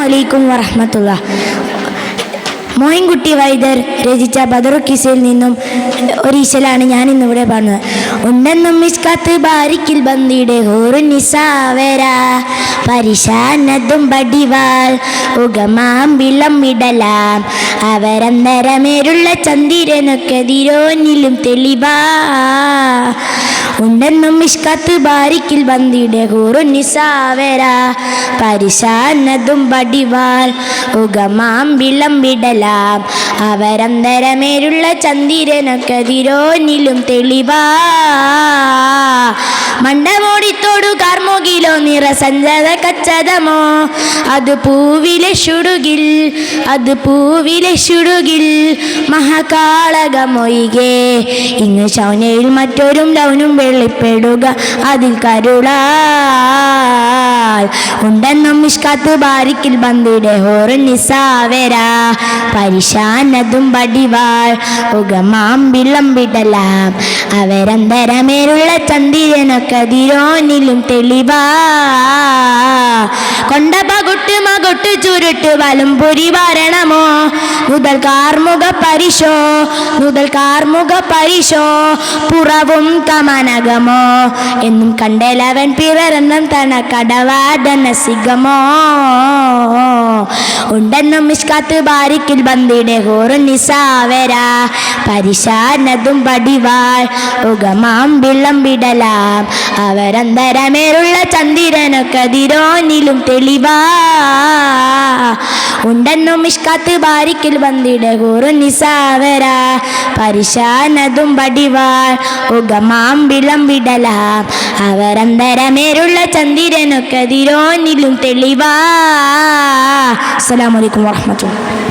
അലൈക്കും വറഹ്മത്തുള്ളാഹി. മോയിൻകുട്ടി വൈദ്യർ രചിച്ച ബദറു കിസയിൽ നിന്നും ഒരു ഈശലാണ് ഞാൻ ഇന്നിവിടെ പറഞ്ഞത്. ഉണ്ടെന്നും മിസ്കാത്ത് ബാരിക്കിൽ ബന്ദിയുടെ ഹൂറുനിസാവര പരിശാനതും ബടിവാൾ ഉഗമാം വിളംവിടലാം അവരന്തരമേരുള്ള ചന്ദിരനൊക്കെ തിരോനിലും തെളിവാ. ഉണ്ടെന്നും മിസ്കാത്ത് ബാരിക്കിൽ ബന്ദിയുടെ ഹൂറുനിസാവര പരിശാനതും ബടിവാൾ ഉഗമാം വിളംവിടലാം അവരന്തരമേരുള്ള ചന്ദിരനൊക്കെ തിരോനിലും തെളിവാ. മണ്ടമോടിത്തോടു കാർമുകിലോ നിറസഞ്ചത കച്ചതമോ അത് പൂവിലെ ഷുടുകിൽ മഹാകാളകമൊഴികെ ഇങ്ങ് ശൗനയിൽ മറ്റൊരും ലൗനും വെളിപ്പെടുക അതിൽ കരുളാൽ. ഉണ്ടെന്നും മിഷ്കാത്ത് ബാരിക്കിൽ ബന്ദിയുടെ ഹൂറുനിസാവര പരിശാനതും ബടിവാൾ ഉഗമാം വിളംവിടലാം അവരന്തരമേലുള്ള ചന്ദിരനൊക്കെ തിരോനിലും തെളിവാ. കൊണ്ട പകുട്ട് മകൊട്ട് ചുരുട്ട് വലുംപുരി വരണമോ നുതൽ കാർമുക പരിശോ പുറവും കമനകമോ എന്നും കണ്ടേലവൻ പിറരെന്നും തണ കടവാദന സിഗമോ. ഉണ്ടെന്നും മിസ്കാത്ത് ബാരിക്കിൽ ബന്ദിയുടെ ഹൂറുനിസാവര പരിശാനതും ബടിവാൾ ഉഗമാം വിളംവിടലാം അവരന്തരമേറുള്ള ചന്ദിരനൊക്കെ തിരോനിലും തെളിവാ. ഉണ്ടെന്നും മിസ്കാത്ത് ബാരിക്കിൽ ബന്ദിയുടെ ഹൂറുനിസാവര പരിശാനതും ബടിവാൾ ഉഗമാം വിളംവിടലാം അവരന്തരമേറുള്ള ചന്ദിരനൊക്കെ തിരോനിലും തെളിവാ. അസ്സലാമു അലൈക്കും വറഹ്മത്തുള്ളാഹി.